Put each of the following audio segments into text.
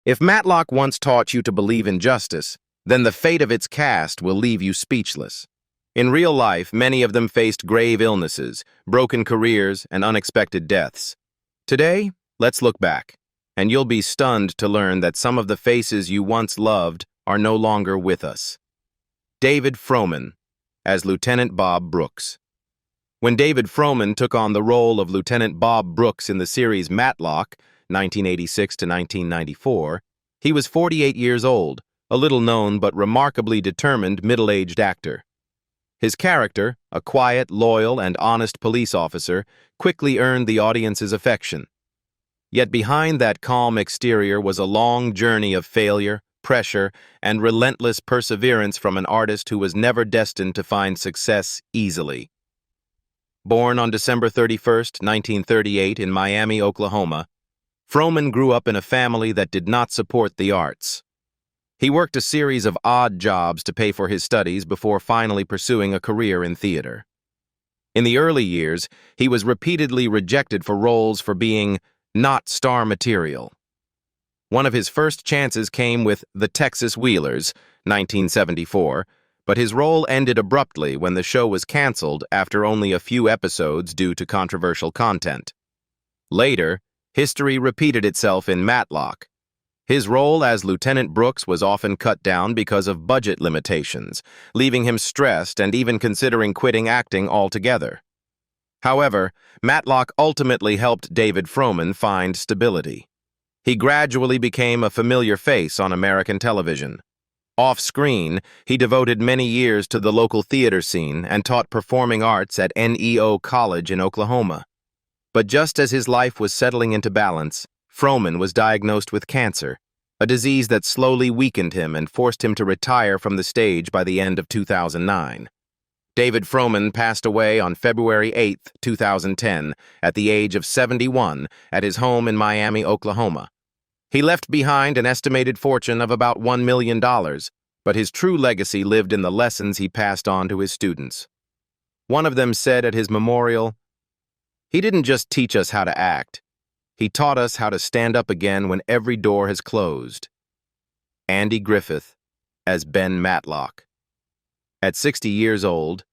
If Matlock once taught you to believe in justice, then the fate of its cast will leave you speechless. In real life, many of them faced grave illnesses, broken careers, and unexpected deaths. Today, let's look back, and you'll be stunned to learn that some of the faces you once loved are no longer with us. David Froman, as Lieutenant Bob Brooks. When David Froman took on the role of Lieutenant Bob Brooks in the series Matlock, 1986 to 1994, he was 48 years old, a little-known but remarkably determined middle-aged actor. His character, a quiet, loyal, and honest police officer, quickly earned the audience's affection. Yet behind that calm exterior was a long journey of failure, pressure, and relentless perseverance from an artist who was never destined to find success easily. Born on December 31, 1938 in Miami, Oklahoma, Froman grew up in a family that did not support the arts. He worked a series of odd jobs to pay for his studies before finally pursuing a career in theater. In the early years, he was repeatedly rejected for roles for being not star material. One of his first chances came with The Texas Wheelers, 1974, but his role ended abruptly when the show was canceled after only a few episodes due to controversial content. Later, history repeated itself in Matlock. His role as Lieutenant Brooks was often cut down because of budget limitations, leaving him stressed and even considering quitting acting altogether. However, Matlock ultimately helped David Froman find stability. He gradually became a familiar face on American television. Off-screen, he devoted many years to the local theater scene and taught performing arts at NEO College in Oklahoma. But just as his life was settling into balance, Froman was diagnosed with cancer, a disease that slowly weakened him and forced him to retire from the stage by the end of 2009. David Froman passed away on February 8, 2010, at the age of 71, at his home in Miami, Oklahoma. He left behind an estimated fortune of about $1 million, but his true legacy lived in the lessons he passed on to his students. One of them said at his memorial, "He didn't just teach us how to act. He taught us how to stand up again when every door has closed." Andy Griffith as Ben Matlock. At 60 years old,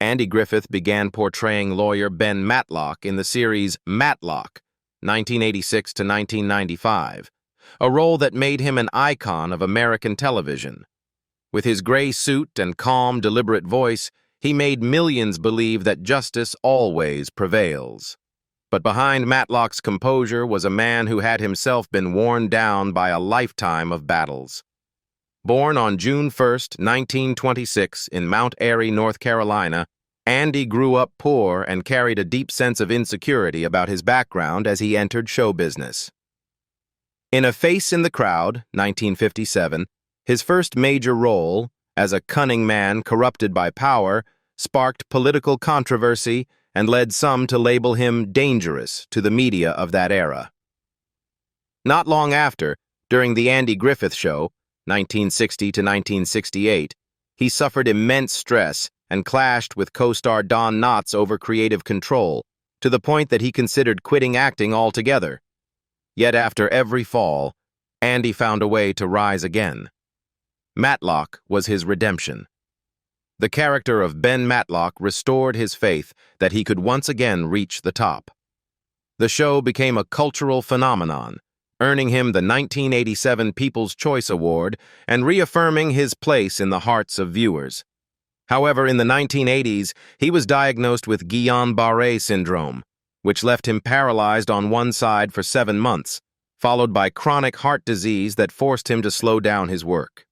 Andy Griffith began portraying lawyer Ben Matlock in the series Matlock, 1986 to 1995, a role that made him an icon of American television. With his gray suit and calm, deliberate voice, he made millions believe that justice always prevails. But behind Matlock's composure was a man who had himself been worn down by a lifetime of battles. Born on June 1, 1926, in Mount Airy, North Carolina, Andy grew up poor and carried a deep sense of insecurity about his background as he entered show business. In A Face in the Crowd, 1957, his first major role, as a cunning man corrupted by power, sparked political controversy and led some to label him dangerous to the media of that era. Not long after, during The Andy Griffith Show, 1960 to 1968, he suffered immense stress and clashed with co-star Don Knotts over creative control, to the point that he considered quitting acting altogether. Yet after every fall, Andy found a way to rise again. Matlock was his redemption. The character of Ben Matlock restored his faith that he could once again reach the top. The show became a cultural phenomenon, earning him the 1987 People's Choice Award and reaffirming his place in the hearts of viewers. However, in the 1980s, he was diagnosed with Guillain-Barré syndrome, which left him paralyzed on one side for 7 months, followed by chronic heart disease that forced him to slow down his work.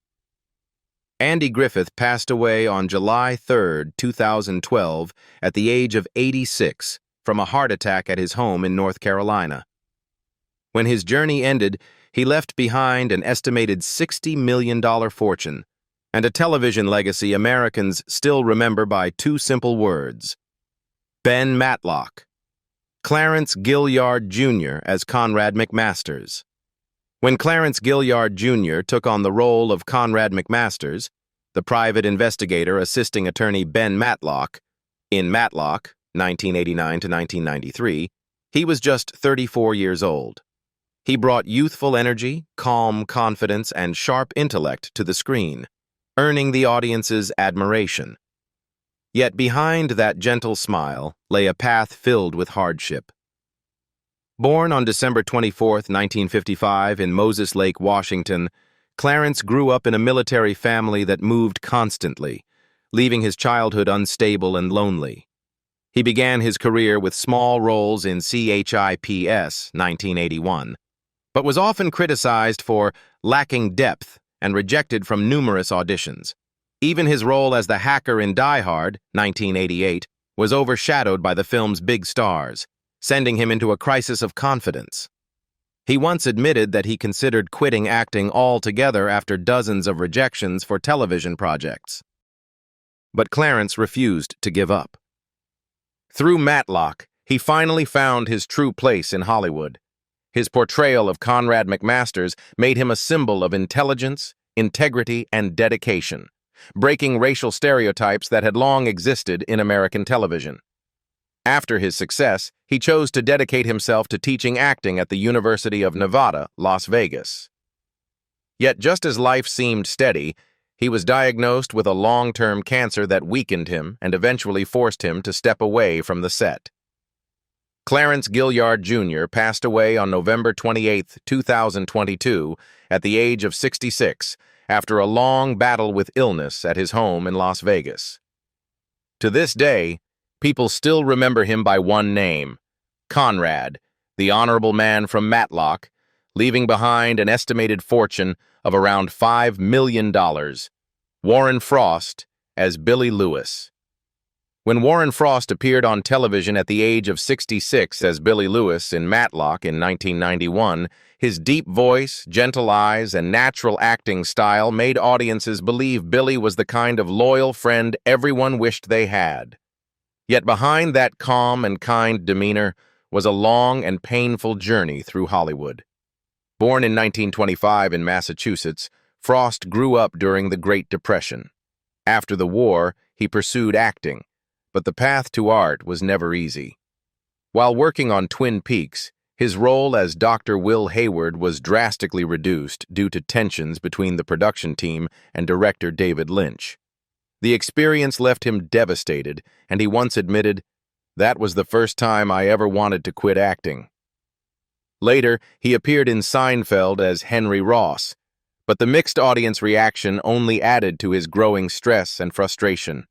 Andy Griffith passed away on July 3, 2012, at the age of 86, from a heart attack at his home in North Carolina. When his journey ended, he left behind an estimated $60 million fortune and a television legacy Americans still remember by 2 simple words: Ben Matlock. Clarence Gilyard Jr. as Conrad McMasters. When Clarence Gilyard Jr. took on the role of Conrad McMasters, the private investigator assisting attorney Ben Matlock, in Matlock, 1989 to 1993, he was just 34 years old. He brought youthful energy, calm confidence, and sharp intellect to the screen, earning the audience's admiration. Yet behind that gentle smile lay a path filled with hardship. Born on December 24, 1955, in Moses Lake, Washington, Clarence grew up in a military family that moved constantly, leaving his childhood unstable and lonely. He began his career with small roles in CHIPS 1981, but was often criticized for lacking depth and rejected from numerous auditions. Even his role as the hacker in Die Hard 1988 was overshadowed by the film's big stars, sending him into a crisis of confidence. He once admitted that he considered quitting acting altogether after dozens of rejections for television projects. But Clarence refused to give up. Through Matlock, he finally found his true place in Hollywood. His portrayal of Conrad McMasters made him a symbol of intelligence, integrity, and dedication, breaking racial stereotypes that had long existed in American television. After his success, he chose to dedicate himself to teaching acting at the University of Nevada, Las Vegas. Yet just as life seemed steady, he was diagnosed with a long-term cancer that weakened him and eventually forced him to step away from the set. Clarence Gilyard Jr. passed away on November 28, 2022, at the age of 66, after a long battle with illness at his home in Las Vegas. To this day, people still remember him by one name, Conrad, the honorable man from Matlock, leaving behind an estimated fortune of around $5 million. Warren Frost as Billy Lewis. When Warren Frost appeared on television at the age of 66 as Billy Lewis in Matlock in 1991, his deep voice, gentle eyes, and natural acting style made audiences believe Billy was the kind of loyal friend everyone wished they had. Yet behind that calm and kind demeanor was a long and painful journey through Hollywood. Born in 1925 in Massachusetts, Frost grew up during the Great Depression. After the war, he pursued acting, but the path to art was never easy. While working on Twin Peaks, his role as Dr. Will Hayward was drastically reduced due to tensions between the production team and director David Lynch. The experience left him devastated, and he once admitted, "That was the first time I ever wanted to quit acting." Later, he appeared in Seinfeld as Henry Ross, but the mixed audience reaction only added to his growing stress and frustration.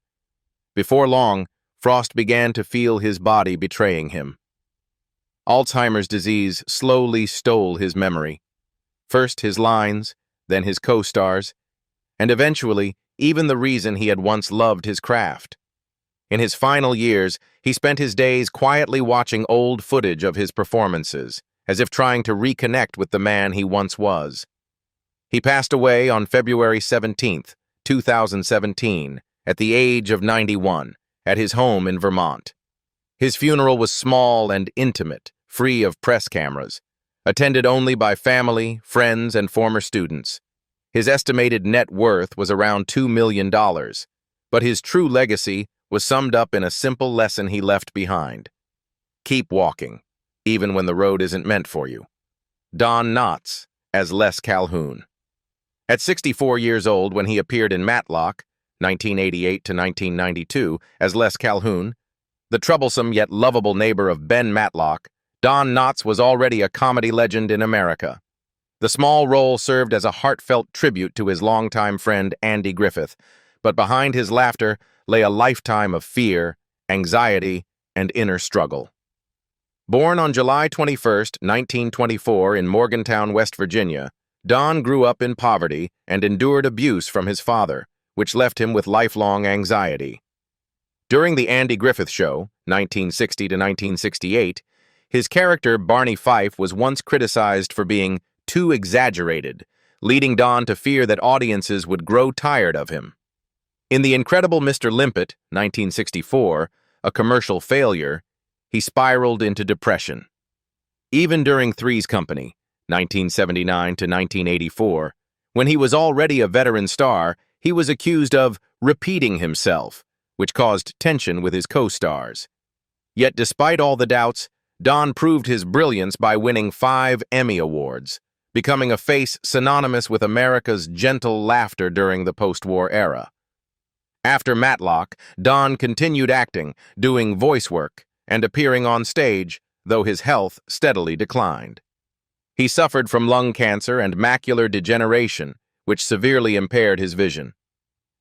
Before long, Frost began to feel his body betraying him. Alzheimer's disease slowly stole his memory. First his lines, then his co-stars, and eventually even the reason he had once loved his craft. In his final years, he spent his days quietly watching old footage of his performances, as if trying to reconnect with the man he once was. He passed away on February 17, 2017, at the age of 91, at his home in Vermont. His funeral was small and intimate, free of press cameras, attended only by family, friends, and former students. His estimated net worth was around $2 million, but his true legacy was summed up in a simple lesson he left behind. Keep walking, even when the road isn't meant for you. Don Knotts as Les Calhoun. At 64 years old when he appeared in Matlock, 1988 to 1992, as Les Calhoun, the troublesome yet lovable neighbor of Ben Matlock, Don Knotts was already a comedy legend in America. The small role served as a heartfelt tribute to his longtime friend Andy Griffith, but behind his laughter lay a lifetime of fear, anxiety, and inner struggle. Born on July 21, 1924 in Morgantown, West Virginia, Don grew up in poverty and endured abuse from his father, which left him with lifelong anxiety. During the Andy Griffith Show, 1960 to 1968, his character Barney Fife was once criticized for being too exaggerated, leading Don to fear that audiences would grow tired of him. In The Incredible Mr. Limpet, 1964, a commercial failure, he spiraled into depression. Even during Three's Company, 1979 to 1984, when he was already a veteran star, he was accused of repeating himself, which caused tension with his co-stars. Yet despite all the doubts, Don proved his brilliance by winning 5 Emmy Awards, becoming a face synonymous with America's gentle laughter during the post-war era. After Matlock, Don continued acting, doing voice work, and appearing on stage, though his health steadily declined. He suffered from lung cancer and macular degeneration, which severely impaired his vision.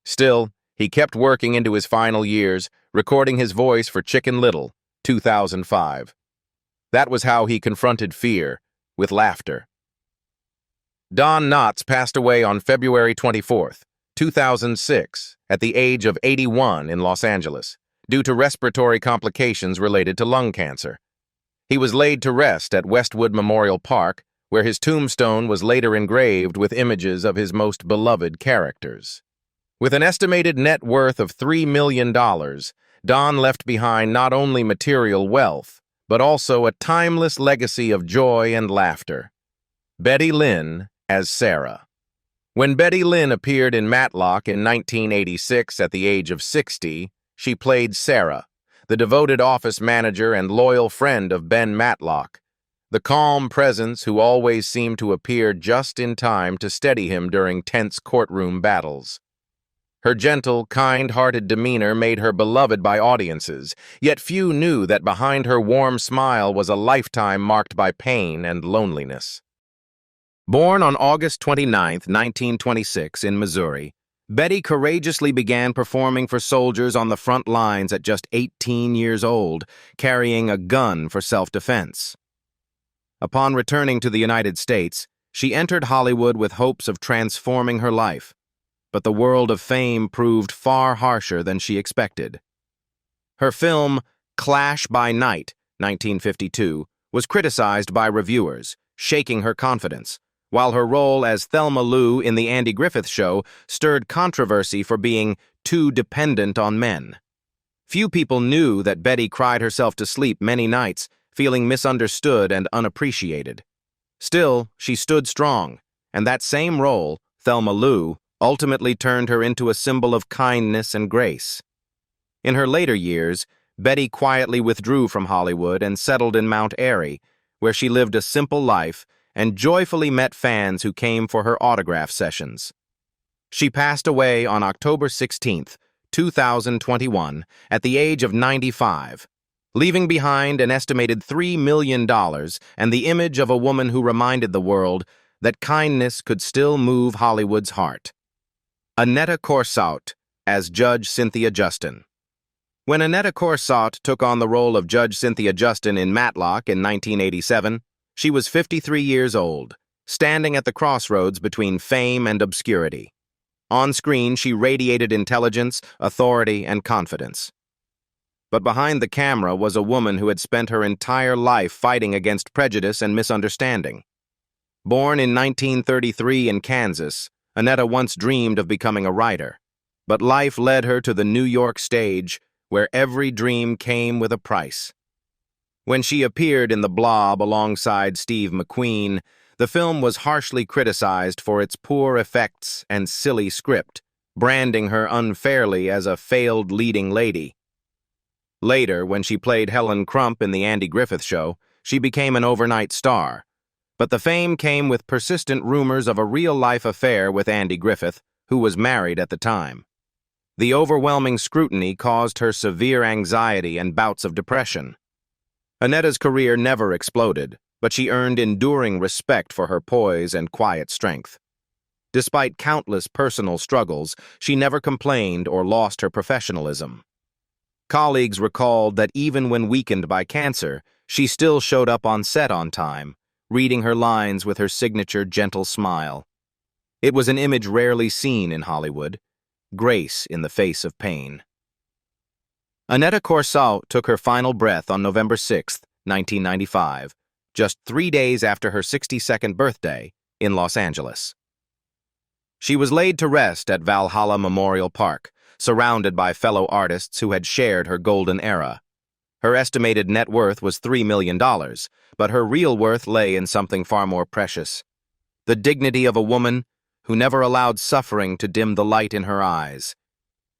Still, he kept working into his final years, recording his voice for Chicken Little, 2005. That was how he confronted fear, with laughter. Don Knotts passed away on February 24, 2006, at the age of 81 in Los Angeles, due to respiratory complications related to lung cancer. He was laid to rest at Westwood Memorial Park, where his tombstone was later engraved with images of his most beloved characters. With an estimated net worth of $3 million, Don left behind not only material wealth, but also a timeless legacy of joy and laughter. Betty Lynn as Sarah. When Betty Lynn appeared in Matlock in 1986 at the age of 60, she played Sarah, the devoted office manager and loyal friend of Ben Matlock, the calm presence who always seemed to appear just in time to steady him during tense courtroom battles. Her gentle, kind-hearted demeanor made her beloved by audiences, yet few knew that behind her warm smile was a lifetime marked by pain and loneliness. Born on August 29, 1926, in Missouri, Betty courageously began performing for soldiers on the front lines at just 18 years old, carrying a gun for self-defense. Upon returning to the United States, she entered Hollywood with hopes of transforming her life, but the world of fame proved far harsher than she expected. Her film, Clash by Night, 1952, was criticized by reviewers, shaking her confidence, while her role as Thelma Lou in The Andy Griffith Show stirred controversy for being too dependent on men. Few people knew that Betty cried herself to sleep many nights, feeling misunderstood and unappreciated. Still, she stood strong, and that same role, Thelma Lou, ultimately turned her into a symbol of kindness and grace. In her later years, Betty quietly withdrew from Hollywood and settled in Mount Airy, where she lived a simple life and joyfully met fans who came for her autograph sessions. She passed away on October 16, 2021, at the age of 95, leaving behind an estimated $3 million and the image of a woman who reminded the world that kindness could still move Hollywood's heart. Aneta Corsaut as Judge Cynthia Justin. When Aneta Corsaut took on the role of Judge Cynthia Justin in Matlock in 1987, she was 53 years old, standing at the crossroads between fame and obscurity. On screen, she radiated intelligence, authority, and confidence. But behind the camera was a woman who had spent her entire life fighting against prejudice and misunderstanding. Born in 1933 in Kansas, Aneta once dreamed of becoming a writer, but life led her to the New York stage, where every dream came with a price. When she appeared in The Blob alongside Steve McQueen, the film was harshly criticized for its poor effects and silly script, branding her unfairly as a failed leading lady. Later, when she played Helen Crump in The Andy Griffith Show, she became an overnight star. But the fame came with persistent rumors of a real-life affair with Andy Griffith, who was married at the time. The overwhelming scrutiny caused her severe anxiety and bouts of depression. Aneta's career never exploded, but she earned enduring respect for her poise and quiet strength. Despite countless personal struggles, she never complained or lost her professionalism. Colleagues recalled that even when weakened by cancer, she still showed up on set on time, reading her lines with her signature gentle smile. It was an image rarely seen in Hollywood, grace in the face of pain. Aneta Corsaut took her final breath on November 6, 1995, just 3 days after her 62nd birthday, in Los Angeles. She was laid to rest at Valhalla Memorial Park, surrounded by fellow artists who had shared her golden era. Her estimated net worth was $3 million, but her real worth lay in something far more precious: the dignity of a woman who never allowed suffering to dim the light in her eyes.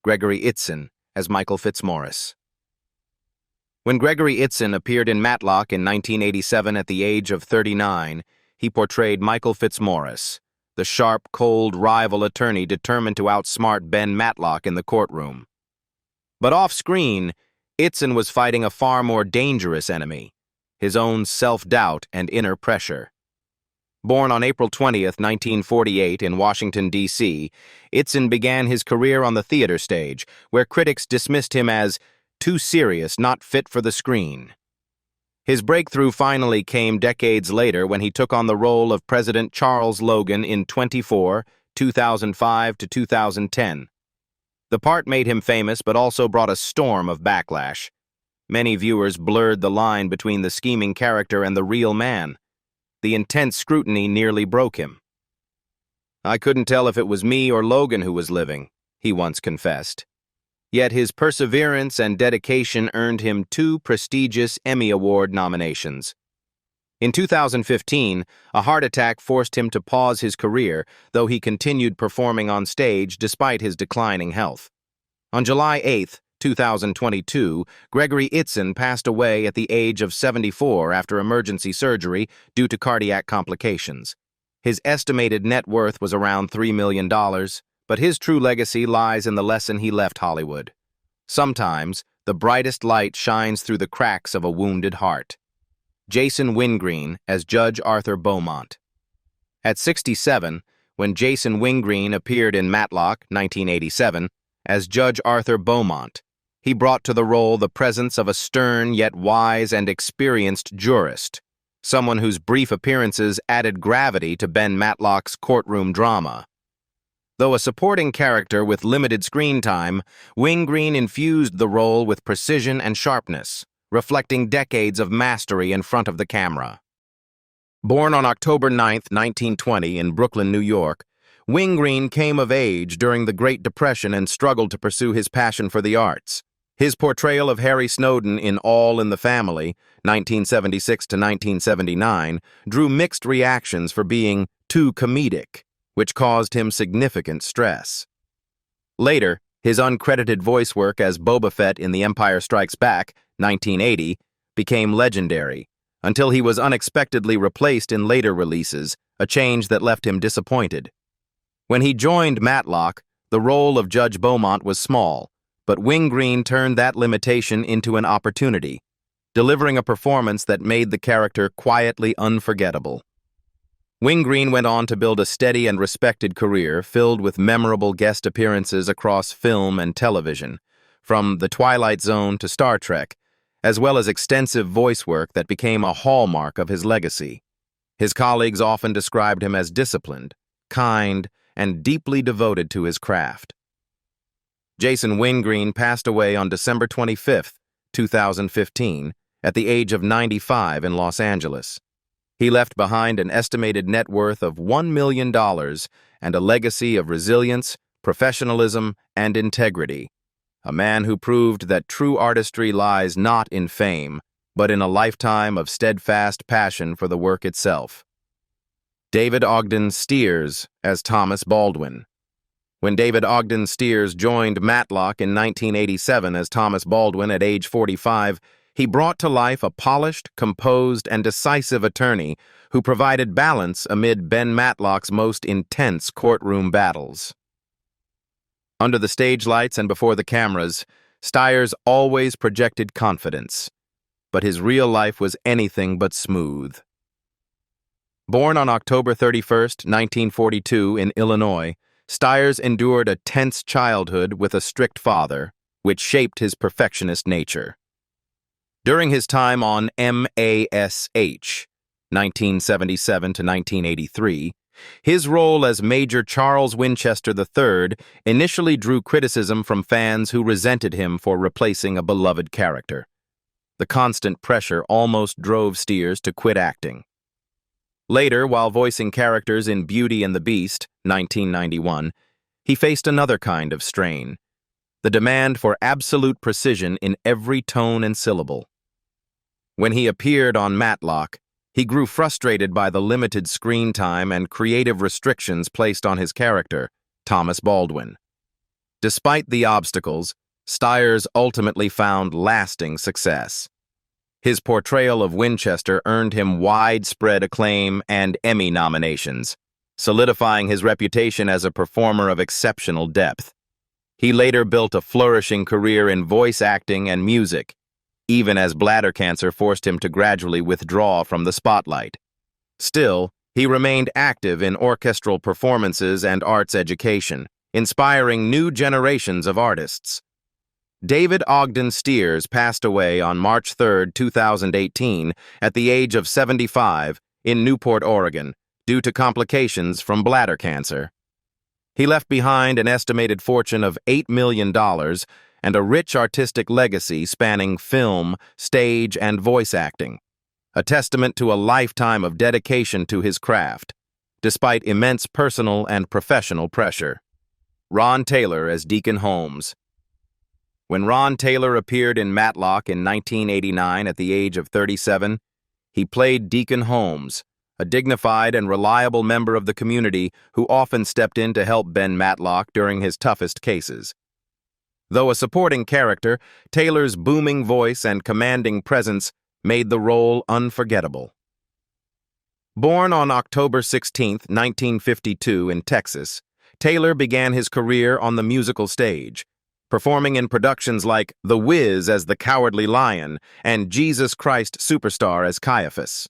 Gregory Itzin as Michael Fitzmaurice. When Gregory Itzin appeared in Matlock in 1987 at the age of 39, he portrayed Michael Fitzmaurice, the sharp, cold rival attorney determined to outsmart Ben Matlock in the courtroom. But off-screen, Itzin was fighting a far more dangerous enemy, his own self-doubt and inner pressure. Born on April 20th, 1948 in Washington, D.C., Itzin began his career on the theater stage, where critics dismissed him as too serious, not fit for the screen. His breakthrough finally came decades later when he took on the role of President Charles Logan in 24, 2005 to 2010. The part made him famous but also brought a storm of backlash. Many viewers blurred the line between the scheming character and the real man. The intense scrutiny nearly broke him. "I couldn't tell if it was me or Logan who was living," he once confessed. Yet his perseverance and dedication earned him 2 prestigious Emmy Award nominations. In 2015, a heart attack forced him to pause his career, though he continued performing on stage despite his declining health. On July 8, 2022, Gregory Itzin passed away at the age of 74 after emergency surgery due to cardiac complications. His estimated net worth was around $3 million, but his true legacy lies in the lesson he left Hollywood. Sometimes, the brightest light shines through the cracks of a wounded heart. Jason Wingreen as Judge Arthur Beaumont. At 67, when Jason Wingreen appeared in Matlock, 1987, as Judge Arthur Beaumont, he brought to the role the presence of a stern yet wise and experienced jurist, someone whose brief appearances added gravity to Ben Matlock's courtroom drama. Though a supporting character with limited screen time, Wingreen infused the role with precision and sharpness, reflecting decades of mastery in front of the camera. Born on October 9, 1920 in Brooklyn, New York, Wingreen came of age during the Great Depression and struggled to pursue his passion for the arts. His portrayal of Harry Snowden in All in the Family, 1976 to 1979, drew mixed reactions for being too comedic, which caused him significant stress. Later, his uncredited voice work as Boba Fett in The Empire Strikes Back, 1980, became legendary, until he was unexpectedly replaced in later releases, a change that left him disappointed. When he joined Matlock, the role of Judge Beaumont was small, but Wingreen turned that limitation into an opportunity, delivering a performance that made the character quietly unforgettable. Wingreen went on to build a steady and respected career filled with memorable guest appearances across film and television, from The Twilight Zone to Star Trek, as well as extensive voice work that became a hallmark of his legacy. His colleagues often described him as disciplined, kind, and deeply devoted to his craft. Jason Wingreen passed away on December 25, 2015, at the age of 95 in Los Angeles. He left behind an estimated net worth of $1 million and a legacy of resilience, professionalism, and integrity. A man who proved that true artistry lies not in fame, but in a lifetime of steadfast passion for the work itself. David Ogden Stiers as Thomas Baldwin. When David Ogden Stiers joined Matlock in 1987 as Thomas Baldwin at age 45, he brought to life a polished, composed, and decisive attorney who provided balance amid Ben Matlock's most intense courtroom battles. Under the stage lights and before the cameras, Stiers always projected confidence, but his real life was anything but smooth. Born on October 31, 1942 in Illinois, Stiers endured a tense childhood with a strict father, which shaped his perfectionist nature. During his time on MASH, 1977 to 1983, his role as Major Charles Winchester III initially drew criticism from fans who resented him for replacing a beloved character. The constant pressure almost drove Stiers to quit acting. Later, while voicing characters in Beauty and the Beast, 1991, he faced another kind of strain, the demand for absolute precision in every tone and syllable. When he appeared on Matlock, he grew frustrated by the limited screen time and creative restrictions placed on his character, Thomas Baldwin. Despite the obstacles, Stiers ultimately found lasting success. His portrayal of Winchester earned him widespread acclaim and Emmy nominations, solidifying his reputation as a performer of exceptional depth. He later built a flourishing career in voice acting and music, even as bladder cancer forced him to gradually withdraw from the spotlight. Still, he remained active in orchestral performances and arts education, inspiring new generations of artists. David Ogden Stiers passed away on March 3, 2018, at the age of 75 in Newport, Oregon, due to complications from bladder cancer. He left behind an estimated fortune of $8 million and a rich artistic legacy spanning film, stage, and voice acting, a testament to a lifetime of dedication to his craft, despite immense personal and professional pressure. Ron Taylor as Deacon Holmes. When Ron Taylor appeared in Matlock in 1989 at the age of 37, he played Deacon Holmes, a dignified and reliable member of the community who often stepped in to help Ben Matlock during his toughest cases. Though a supporting character, Taylor's booming voice and commanding presence made the role unforgettable. Born on October 16, 1952, in Texas, Taylor began his career on the musical stage, performing in productions like The Wiz as the Cowardly Lion and Jesus Christ Superstar as Caiaphas.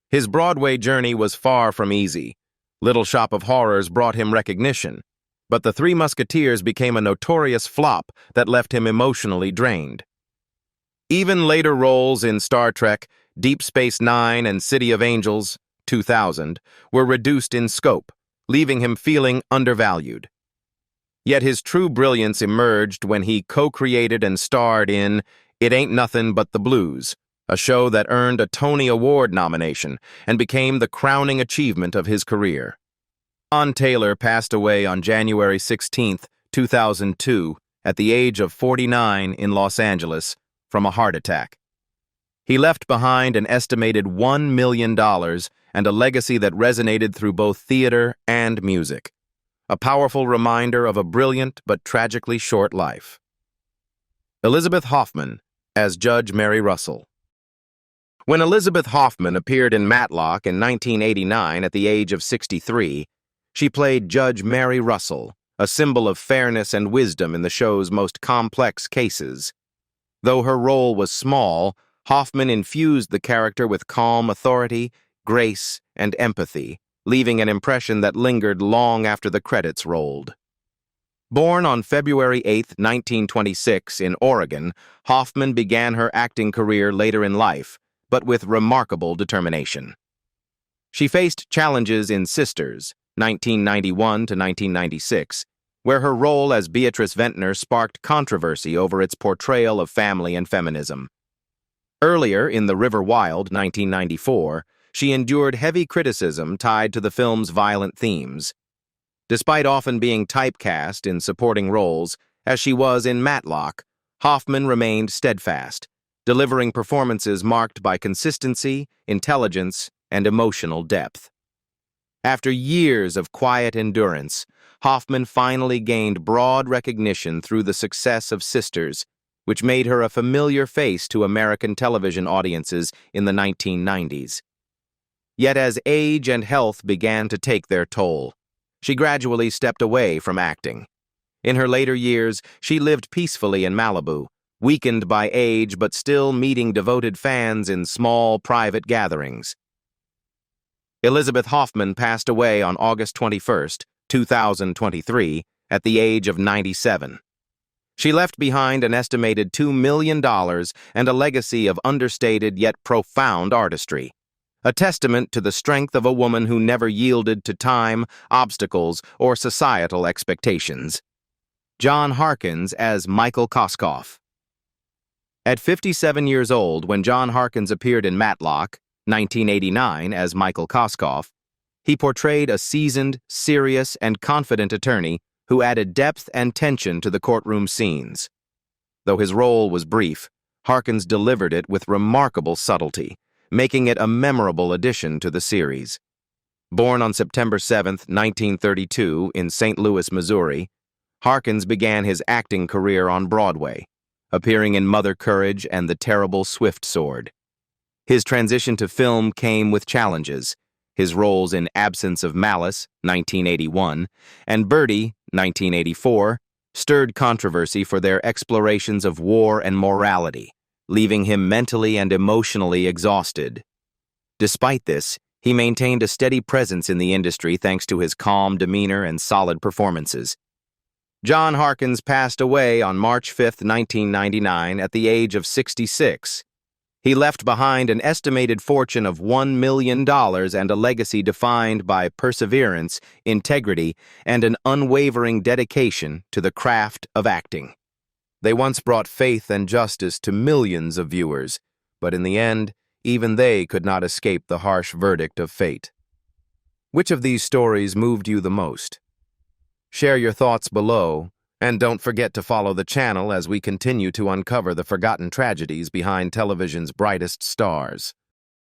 His Broadway journey was far from easy. Little Shop of Horrors brought him recognition, but The Three Musketeers became a notorious flop that left him emotionally drained. Even later roles in Star Trek, Deep Space Nine, and City of Angels, 2000, were reduced in scope, leaving him feeling undervalued. Yet his true brilliance emerged when he co-created and starred in It Ain't Nothin' But the Blues, a show that earned a Tony Award nomination and became the crowning achievement of his career. Ron Taylor passed away on January 16, 2002, at the age of 49 in Los Angeles from a heart attack. He left behind an estimated $1 million and a legacy that resonated through both theater and music, a powerful reminder of a brilliant but tragically short life. Elizabeth Hoffman as Judge Mary Russell. When Elizabeth Hoffman appeared in Matlock in 1989 at the age of 63, she played Judge Mary Russell, a symbol of fairness and wisdom in the show's most complex cases. Though her role was small, Hoffman infused the character with calm authority, grace, and empathy, leaving an impression that lingered long after the credits rolled. Born on February 8, 1926, in Oregon, Hoffman began her acting career later in life, but with remarkable determination. She faced challenges in Sisters, 1991 to 1996, where her role as Beatrice Ventnor sparked controversy over its portrayal of family and feminism. Earlier, in The River Wild, 1994, she endured heavy criticism tied to the film's violent themes. Despite often being typecast in supporting roles, as she was in Matlock, Hoffman remained steadfast, delivering performances marked by consistency, intelligence, and emotional depth. After years of quiet endurance, Hoffman finally gained broad recognition through the success of Sisters, which made her a familiar face to American television audiences in the 1990s. Yet as age and health began to take their toll, she gradually stepped away from acting. In her later years, she lived peacefully in Malibu, weakened by age but still meeting devoted fans in small, private gatherings. Elizabeth Hoffman passed away on August 21, 2023, at the age of 97. She left behind an estimated $2 million and a legacy of understated yet profound artistry, a testament to the strength of a woman who never yielded to time, obstacles, or societal expectations. John Harkins as Michael Koskoff. At 57 years old, when John Harkins appeared in Matlock, 1989, as Michael Koskoff, he portrayed a seasoned, serious, and confident attorney who added depth and tension to the courtroom scenes. Though his role was brief, Harkins delivered it with remarkable subtlety, making it a memorable addition to the series. Born on September 7, 1932, in St. Louis, Missouri, Harkins began his acting career on Broadway, appearing in Mother Courage and The Terrible Swift Sword. His transition to film came with challenges. His roles in Absence of Malice, 1981, and Birdie, 1984, stirred controversy for their explorations of war and morality, leaving him mentally and emotionally exhausted. Despite this, he maintained a steady presence in the industry thanks to his calm demeanor and solid performances. John Harkins passed away on March 5, 1999, at the age of 66. He left behind an estimated fortune of $1 million and a legacy defined by perseverance, integrity, and an unwavering dedication to the craft of acting. They once brought faith and justice to millions of viewers, but in the end, even they could not escape the harsh verdict of fate. Which of these stories moved you the most? Share your thoughts below, and don't forget to follow the channel as we continue to uncover the forgotten tragedies behind television's brightest stars.